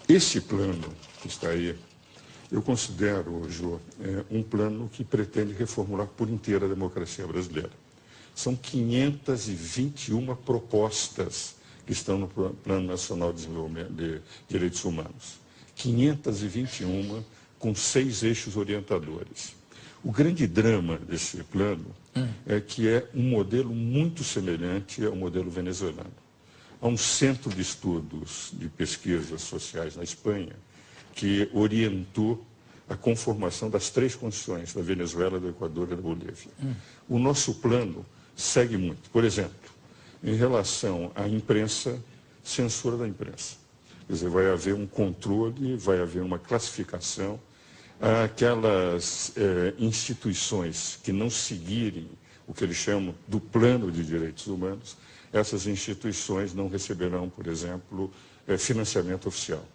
Esse plano que está aí, eu considero, Jô, um plano que pretende reformular por inteiro a democracia brasileira. São 521 propostas que estão no Plano Nacional de Desenvolvimento de Direitos Humanos. 521 com 6 eixos orientadores. O grande drama desse plano é que é um modelo muito semelhante ao modelo venezuelano. Há um centro de estudos de pesquisas sociais na Espanha que orientou a conformação das 3 condições da Venezuela, do Equador e da Bolívia. O nosso plano segue muito. Por exemplo, em relação à imprensa, censura da imprensa. Quer dizer, vai haver um controle, vai haver uma classificação. Aquelas instituições que não seguirem o que eles chamam do plano de direitos humanos, essas instituições não receberão, por exemplo, financiamento oficial.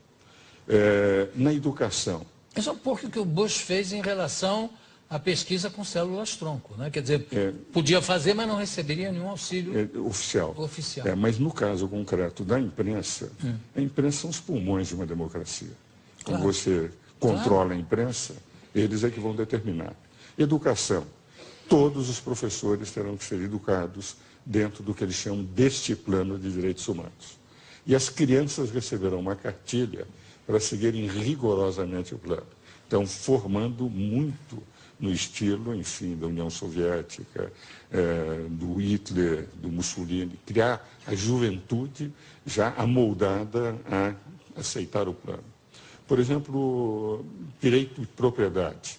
Na educação. Isso é um pouco o que o Bush fez em relação à pesquisa com células-tronco, né? Quer dizer, podia fazer, mas não receberia nenhum auxílio oficial. Mas no caso concreto da imprensa, a imprensa são os pulmões de uma democracia. Quando você controla a imprensa, eles é que vão determinar. Educação. Todos os professores terão que ser educados dentro do que eles chamam deste plano de direitos humanos. E as crianças receberão uma cartilha para seguirem rigorosamente o plano. Então, formando muito no estilo, enfim, da União Soviética, do Hitler, do Mussolini, criar a juventude já amoldada a aceitar o plano. Por exemplo, direito de propriedade.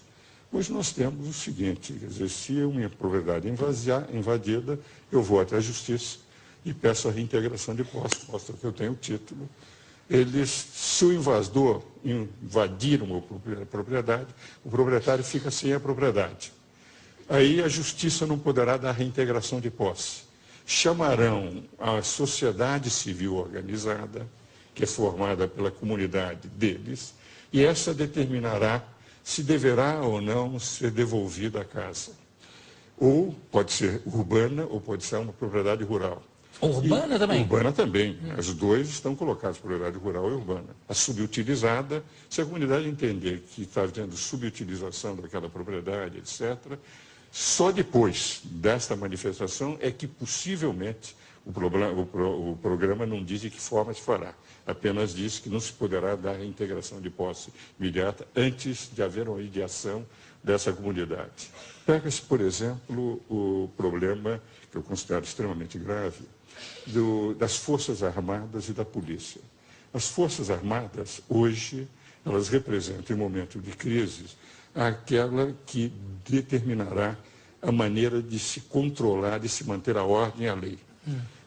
Hoje nós temos o seguinte, quer dizer, se a minha propriedade é invadida, eu vou até a justiça e peço a reintegração de posse, mostra que eu tenho o título. Se o invasor invadir uma propriedade, o proprietário fica sem a propriedade. Aí a justiça não poderá dar reintegração de posse. Chamarão a sociedade civil organizada, que é formada pela comunidade deles, e essa determinará se deverá ou não ser devolvida a casa. Ou pode ser urbana, ou pode ser uma propriedade rural. Urbana também? Urbana também. As duas estão colocadas, propriedade rural e urbana. A subutilizada, se a comunidade entender que está havendo subutilização daquela propriedade, etc., só depois desta manifestação é que possivelmente o programa não diz de que forma se fará. Apenas diz que não se poderá dar reintegração de posse imediata antes de haver uma ideação dessa comunidade. Pega-se, por exemplo, o problema, que eu considero extremamente grave, das Forças Armadas e da Polícia. As Forças Armadas, hoje, elas representam, em momento de crise, aquela que determinará a maneira de se controlar, de se manter a ordem e a lei.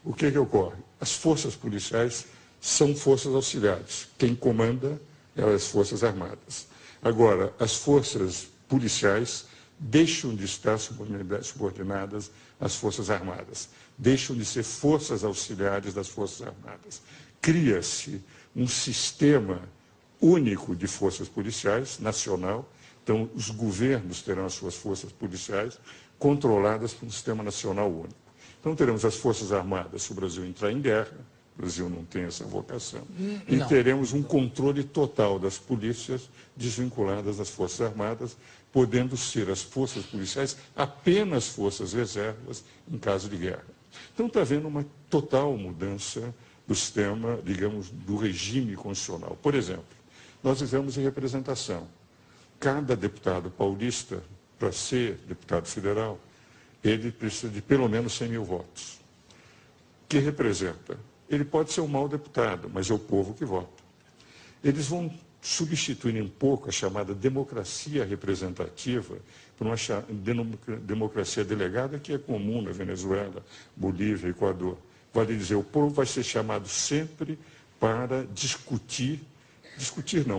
O que ocorre? As forças policiais são forças auxiliares. Quem comanda é as Forças Armadas. Agora, as forças policiais deixam de estar subordinadas às Forças Armadas, deixam de ser forças auxiliares das Forças Armadas. Cria-se um sistema único de forças policiais, nacional. Então, os governos terão as suas forças policiais controladas por um sistema nacional único. Então, teremos as Forças Armadas se o Brasil entrar em guerra, o Brasil não tem essa vocação, e teremos um controle total das polícias desvinculadas das Forças Armadas, podendo ser as forças policiais apenas forças reservas em caso de guerra. Então, está havendo uma total mudança do sistema, digamos, do regime constitucional. Por exemplo, nós vivemos em representação. Cada deputado paulista, para ser deputado federal, ele precisa de pelo menos 100 mil votos. Que representa? Ele pode ser um mau deputado, mas é o povo que vota. Eles vão substituir um pouco a chamada democracia representativa por uma democracia delegada, que é comum na Venezuela, Bolívia, Equador. Vale dizer, o povo vai ser chamado sempre para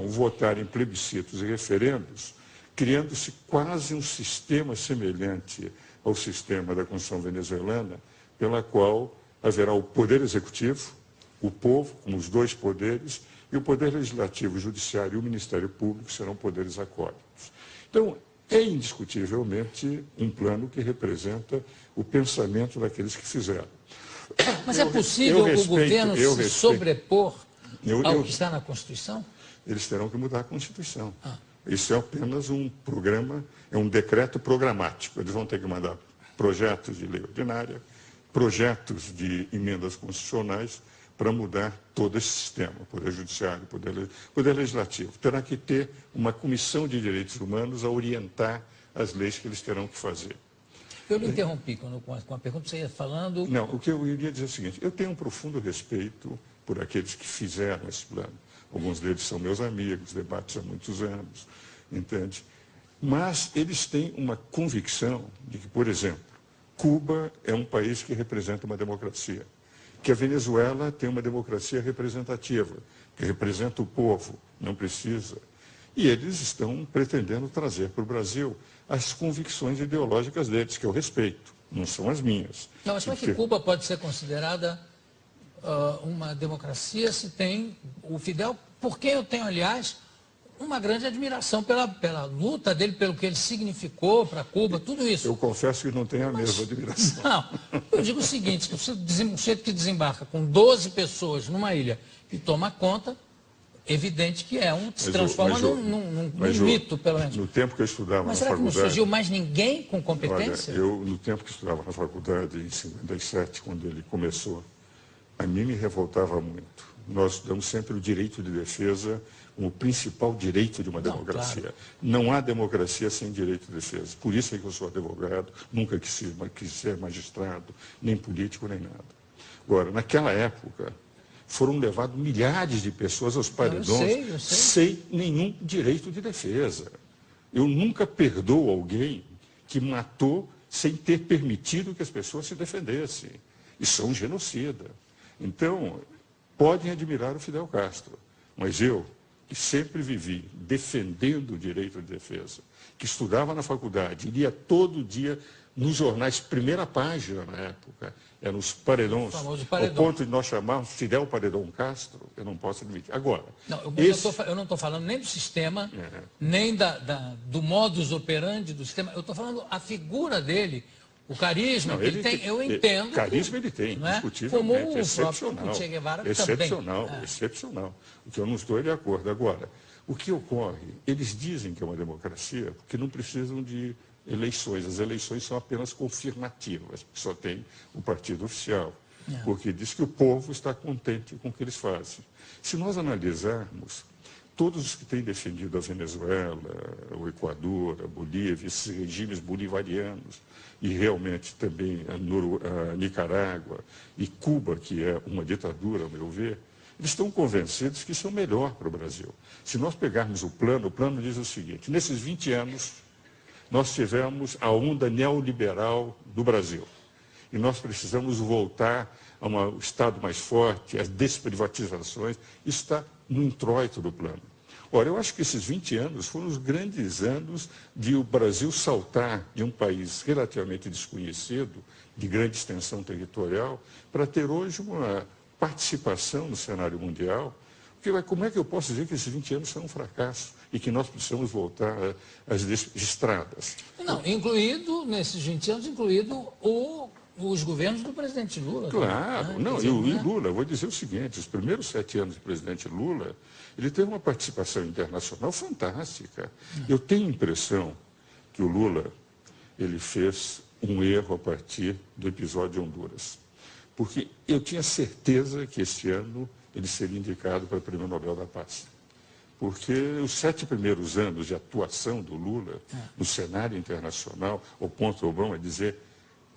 votar em plebiscitos e referendos, criando-se quase um sistema semelhante ao sistema da Constituição venezuelana, pela qual haverá o poder executivo, o povo, como os dois poderes, e o poder legislativo, o judiciário e o Ministério Público serão poderes acólitos. Então, é indiscutivelmente um plano que representa o pensamento daqueles que fizeram. Mas é possível o governo se sobrepor ao que está na Constituição? Eles terão que mudar a Constituição. Isso é apenas um programa, é um decreto programático. Eles vão ter que mandar projetos de lei ordinária, projetos de emendas constitucionais para mudar todo esse sistema, Poder Judiciário, Poder Legislativo. Terá que ter uma comissão de direitos humanos a orientar as leis que eles terão que fazer. Eu lhe interrompi com a pergunta que você ia falando... Não, o que eu iria dizer é o seguinte, eu tenho um profundo respeito por aqueles que fizeram esse plano. Alguns deles são meus amigos, debates há muitos anos, entende? Mas eles têm uma convicção de que, por exemplo, Cuba é um país que representa uma democracia, que a Venezuela tem uma democracia representativa, que representa o povo, não precisa. E eles estão pretendendo trazer para o Brasil as convicções ideológicas deles, que eu respeito, não são as minhas. Não, mas como é que Cuba pode ser considerada uma democracia se tem o Fidel, por quem eu tenho, aliás, uma grande admiração pela luta dele, pelo que ele significou para Cuba, tudo isso. Eu confesso que não tenho a mesma admiração. Não, eu digo o seguinte, que um sujeito que desembarca com 12 pessoas numa ilha e toma conta, evidente que se transforma num mito, pelo menos. No tempo que eu estudava na faculdade... Mas será que não surgiu mais ninguém com competência? Olha, no tempo que eu estudava na faculdade, em 57, quando ele começou, a mim me revoltava muito. Nós estudamos sempre o direito de defesa como o principal direito de uma democracia. Claro. Não há democracia sem direito de defesa. Por isso é que eu sou advogado, nunca quis ser magistrado, nem político, nem nada. Agora, naquela época, foram levados milhares de pessoas aos paredões sem nenhum direito de defesa. Eu nunca perdoo alguém que matou sem ter permitido que as pessoas se defendessem. Isso é um genocida. Então, podem admirar o Fidel Castro, mas eu, que sempre vivi defendendo o direito de defesa, que estudava na faculdade, lia todo dia nos jornais, primeira página na época, eram os paredões, ao ponto de nós chamarmos Fidel Paredão Castro, eu não posso admitir. Agora, eu não estou falando nem do sistema, nem do modus operandi do sistema, eu estou falando a figura dele, o carisma que ele tem, eu entendo. Carisma ele tem, indiscutivelmente, como excepcional. O Che Guevara excepcional, também. Excepcional. O que eu não estou de acordo. Agora, o que ocorre? Eles dizem que é uma democracia porque não precisam de eleições. As eleições são apenas confirmativas, só tem o partido oficial. Porque diz que o povo está contente com o que eles fazem. Se nós analisarmos, todos os que têm defendido a Venezuela, o Equador, a Bolívia, esses regimes bolivarianos, e realmente também a Nicarágua e Cuba, que é uma ditadura, ao meu ver, eles estão convencidos que isso é o melhor para o Brasil. Se nós pegarmos o plano diz o seguinte, nesses 20 anos, nós tivemos a onda neoliberal do Brasil. E nós precisamos voltar a um Estado mais forte, as desprivatizações, isso está no introito do plano. Ora, eu acho que esses 20 anos foram os grandes anos de o Brasil saltar de um país relativamente desconhecido, de grande extensão territorial, para ter hoje uma participação no cenário mundial. Porque como é que eu posso dizer que esses 20 anos são um fracasso e que nós precisamos voltar às estradas? Não, nesses 20 anos, os governos do presidente Lula. Claro, também, não, e Lula, vou dizer o seguinte, os primeiros 7 anos do presidente Lula, ele teve uma participação internacional fantástica. Eu tenho a impressão que o Lula, ele fez um erro a partir do episódio de Honduras. Porque eu tinha certeza que esse ano ele seria indicado para o Prêmio Nobel da Paz. Porque os 7 primeiros anos de atuação do Lula no cenário internacional, o ponto Obama é dizer,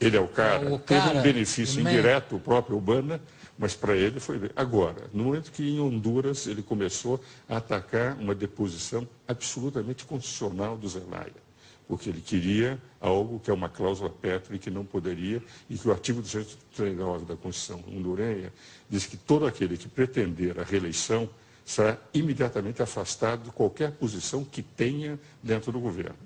ele é o cara, teve um benefício indireto, o próprio Obama, mas para ele foi... Agora, no momento que em Honduras ele começou a atacar uma deposição absolutamente constitucional do Zelaya, porque ele queria algo que é uma cláusula pétrea e que não poderia, e que o artigo 239 da Constituição hondurenha diz que todo aquele que pretender a reeleição será imediatamente afastado de qualquer posição que tenha dentro do governo.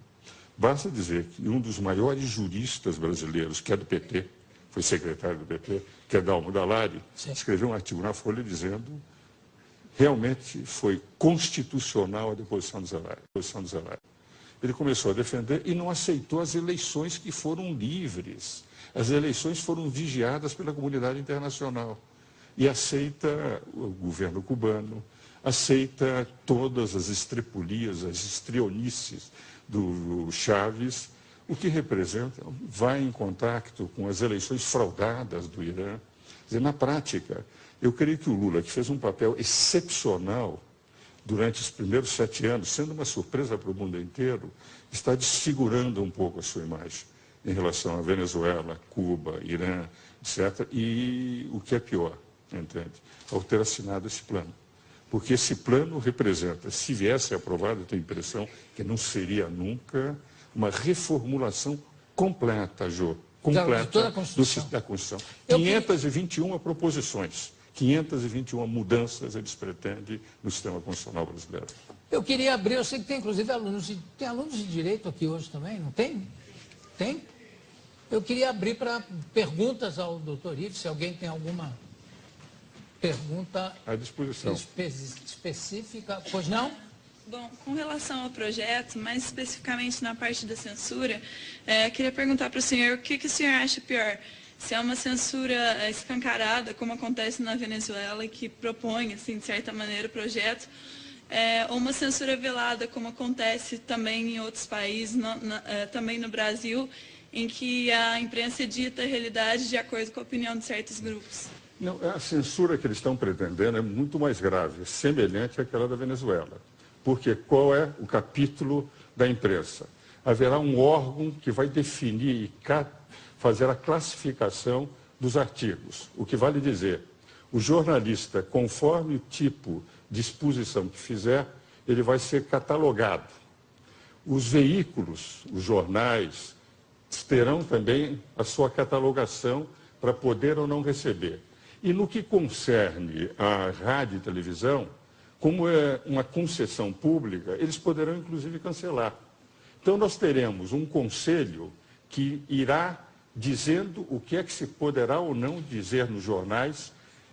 Basta dizer que um dos maiores juristas brasileiros, que é do PT, foi secretário do PT, que é Dalmo Dallari, escreveu um artigo na Folha dizendo realmente foi constitucional a deposição do Zelaya. Ele começou a defender e não aceitou as eleições que foram livres. As eleições foram vigiadas pela comunidade internacional. e aceita o governo cubano, aceita todas as estrepulias, as estrionices do Chávez, o que representa, vai em contato com as eleições fraudadas do Irã. Quer dizer, na prática, eu creio que o Lula, que fez um papel excepcional durante os primeiros 7 anos, sendo uma surpresa para o mundo inteiro, está desfigurando um pouco a sua imagem em relação a Venezuela, Cuba, Irã, etc. E o que é pior, entende? Ao ter assinado esse plano. Porque esse plano representa, se viesse aprovado, eu tenho a impressão que não seria nunca uma reformulação completa, Jô, completa de toda a Constituição. da Constituição. 521 proposições, 521 mudanças eles pretendem no sistema constitucional brasileiro. Eu queria abrir, eu sei que tem inclusive alunos de direito aqui hoje também, não tem? Tem? Eu queria abrir para perguntas ao doutor Ives, se alguém tem alguma pergunta à disposição específica. Pois não? Bom, com relação ao projeto, mais especificamente na parte da censura, queria perguntar para o senhor o que o senhor acha pior? Se é uma censura escancarada, como acontece na Venezuela, que propõe, assim, de certa maneira, o projeto, ou uma censura velada, como acontece também em outros países, também no Brasil, em que a imprensa dita a realidade de acordo com a opinião de certos grupos? Não, a censura que eles estão pretendendo é muito mais grave, semelhante àquela da Venezuela. Porque qual é o capítulo da imprensa? Haverá um órgão que vai definir e fazer a classificação dos artigos. O que vale dizer, o jornalista, conforme o tipo de exposição que fizer, ele vai ser catalogado. Os veículos, os jornais, terão também a sua catalogação para poder ou não receber. E no que concerne à rádio e televisão, como é uma concessão pública, eles poderão inclusive cancelar. Então nós teremos um conselho que irá dizendo o que é que se poderá ou não dizer nos jornais,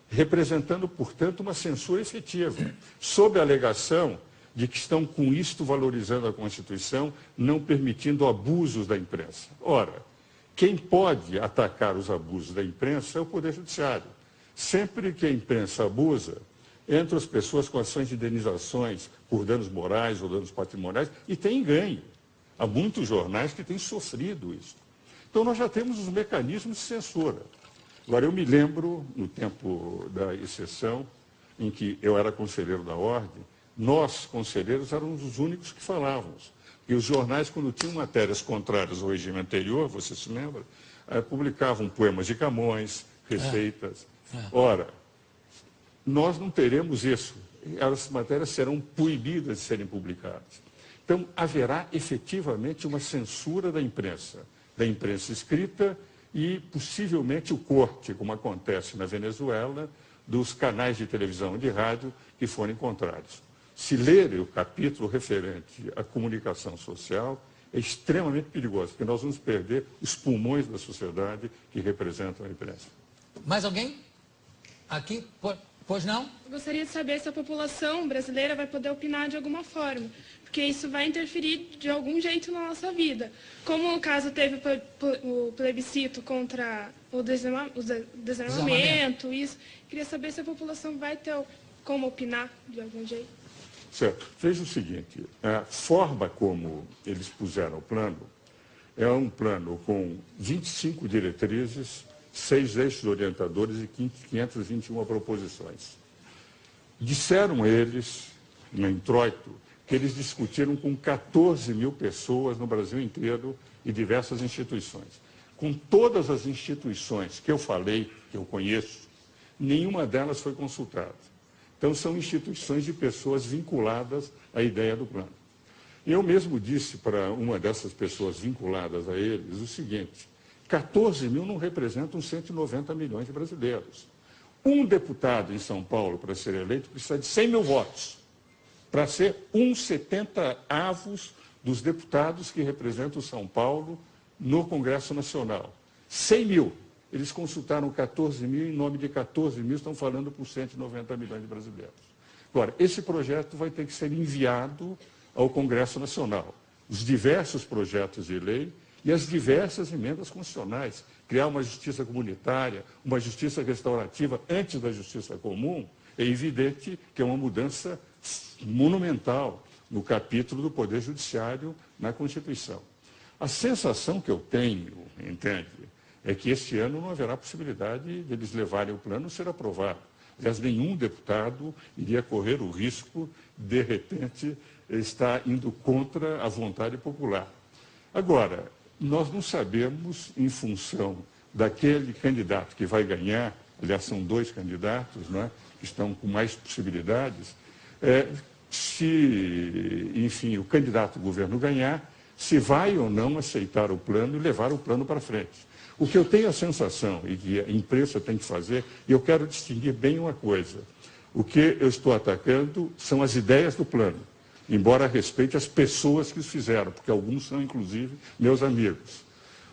representando, portanto, uma censura efetiva, sob a alegação de que estão com isto valorizando a Constituição, não permitindo abusos da imprensa. Ora, quem pode atacar os abusos da imprensa é o Poder Judiciário. Sempre que a imprensa abusa, entram as pessoas com ações de indenizações por danos morais ou danos patrimoniais e tem ganho. Há muitos jornais que têm sofrido isso. Então, nós já temos os mecanismos de censura. Agora, eu me lembro, no tempo da exceção, em que eu era conselheiro da Ordem, nós, conselheiros, éramos os únicos que falávamos. E os jornais, quando tinham matérias contrárias ao regime anterior, você se lembra, publicavam poemas de Camões, receitas. Ora, nós não teremos isso. As matérias serão proibidas de serem publicadas. Então, haverá efetivamente uma censura da imprensa escrita e, possivelmente, o corte, como acontece na Venezuela, dos canais de televisão e de rádio que forem contrários. Se lerem o capítulo referente à comunicação social, é extremamente perigoso, porque nós vamos perder os pulmões da sociedade que representam a imprensa. Mais alguém? Aqui? Pois não? Eu gostaria de saber se a população brasileira vai poder opinar de alguma forma, porque isso vai interferir de algum jeito na nossa vida. Como no caso teve o plebiscito contra o desarmamento, isso, queria saber se a população vai ter como opinar de algum jeito. Certo. Veja o seguinte, a forma como eles puseram o plano é um plano com 25 diretrizes, 6 eixos orientadores e 521 proposições. Disseram eles, no introito, que eles discutiram com 14 mil pessoas no Brasil inteiro e diversas instituições. Com todas as instituições que eu falei, que eu conheço, nenhuma delas foi consultada. Então, são instituições de pessoas vinculadas à ideia do plano. Eu mesmo disse para uma dessas pessoas vinculadas a eles o seguinte: 14 mil não representam 190 milhões de brasileiros. Um deputado em São Paulo, para ser eleito, precisa de 100 mil votos, para ser 1/70 dos deputados que representam São Paulo no Congresso Nacional. 100 mil. Eles consultaram 14 mil, em nome de 14 mil estão falando por 190 milhões de brasileiros. Agora, esse projeto vai ter que ser enviado ao Congresso Nacional. Os diversos projetos de lei e as diversas emendas constitucionais. Criar uma justiça comunitária, uma justiça restaurativa antes da justiça comum, é evidente que é uma mudança monumental no capítulo do Poder Judiciário na Constituição. A sensação que eu tenho, entende, é que este ano não haverá possibilidade de eles levarem o plano a ser aprovado. Aliás, nenhum deputado iria correr o risco, de repente, estar indo contra a vontade popular. Agora, nós não sabemos, em função daquele candidato que vai ganhar, aliás, são 2 candidatos, não é, que estão com mais possibilidades, se, enfim, o candidato do governo ganhar, se vai ou não aceitar o plano e levar o plano para frente. O que eu tenho a sensação, e que a imprensa tem que fazer, e eu quero distinguir bem uma coisa, o que eu estou atacando são as ideias do plano, embora respeite as pessoas que os fizeram, porque alguns são, inclusive, meus amigos.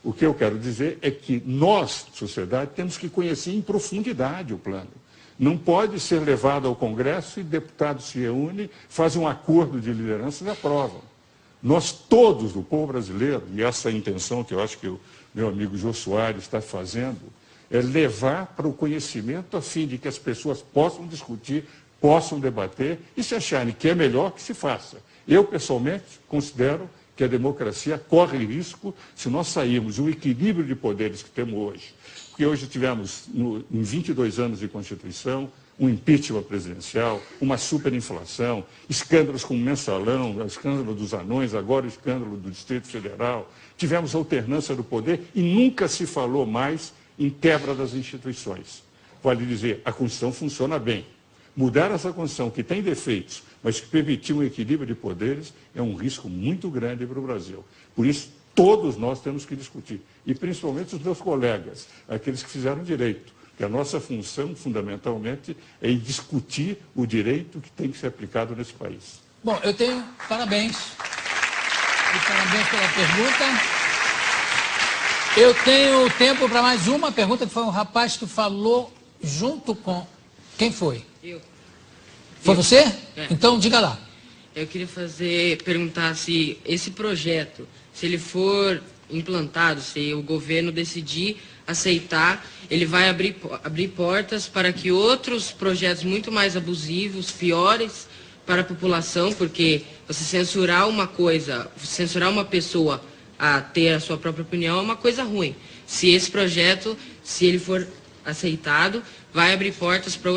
O que eu quero dizer é que nós, sociedade, temos que conhecer em profundidade o plano. Não pode ser levado ao Congresso e deputados se reúnem, fazem um acordo de liderança e aprovam. Nós todos, do povo brasileiro, e essa é a intenção que eu acho que o meu amigo Jô Soares está fazendo, é levar para o conhecimento a fim de que as pessoas possam discutir, possam debater e se acharem que é melhor que se faça. Eu, pessoalmente, considero que a democracia corre risco se nós sairmos do equilíbrio de poderes que temos hoje. Porque hoje tivemos, em 22 anos de Constituição, um impeachment presidencial, uma superinflação, escândalos como o Mensalão, o escândalo dos anões, agora o escândalo do Distrito Federal. Tivemos alternância do poder e nunca se falou mais em quebra das instituições. Vale dizer, a Constituição funciona bem. Mudar essa Constituição, que tem defeitos, mas que permitiu um equilíbrio de poderes, é um risco muito grande para o Brasil. Por isso, todos nós temos que discutir, e principalmente os meus colegas, aqueles que fizeram direito. Que a nossa função, fundamentalmente, é discutir o direito que tem que ser aplicado nesse país. Bom, eu tenho parabéns. E parabéns pela pergunta. Eu tenho tempo para mais uma pergunta, que foi um rapaz que falou junto com... Quem foi? Eu. Foi você? É. Então, diga lá. Eu queria perguntar se esse projeto, se ele for implantado, se o governo decidir aceitar, ele vai abrir portas para que outros projetos muito mais abusivos, piores para a população, porque você censurar uma coisa, censurar uma pessoa a ter a sua própria opinião é uma coisa ruim. Se esse projeto, se ele for aceitado, vai abrir portas para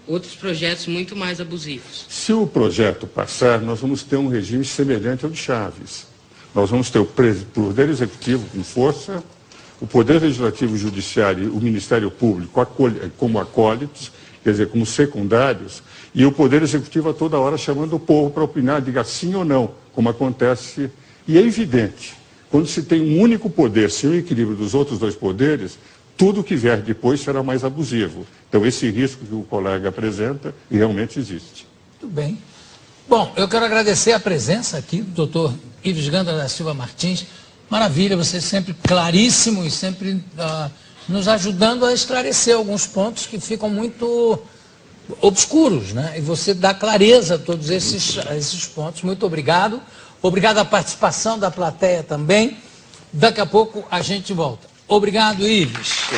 outros projetos muito mais abusivos. Se o projeto passar, nós vamos ter um regime semelhante ao de Chaves. Nós vamos ter o Poder Executivo com força, o Poder Legislativo, o Judiciário e o Ministério Público como acólitos, quer dizer, como secundários, e o Poder Executivo a toda hora chamando o povo para opinar, diga sim ou não, como acontece. E é evidente, quando se tem um único poder, sem o equilíbrio dos outros 2 poderes, tudo que vier depois será mais abusivo. Então, esse risco que o colega apresenta realmente existe. Tudo bem. Bom, eu quero agradecer a presença aqui do doutor Ives Gandra da Silva Martins. Maravilha, você sempre claríssimo e sempre nos ajudando a esclarecer alguns pontos que ficam muito obscuros, né? E você dá clareza a todos esses pontos. Muito obrigado. Obrigado à participação da plateia também. Daqui a pouco a gente volta. Obrigado, Ives.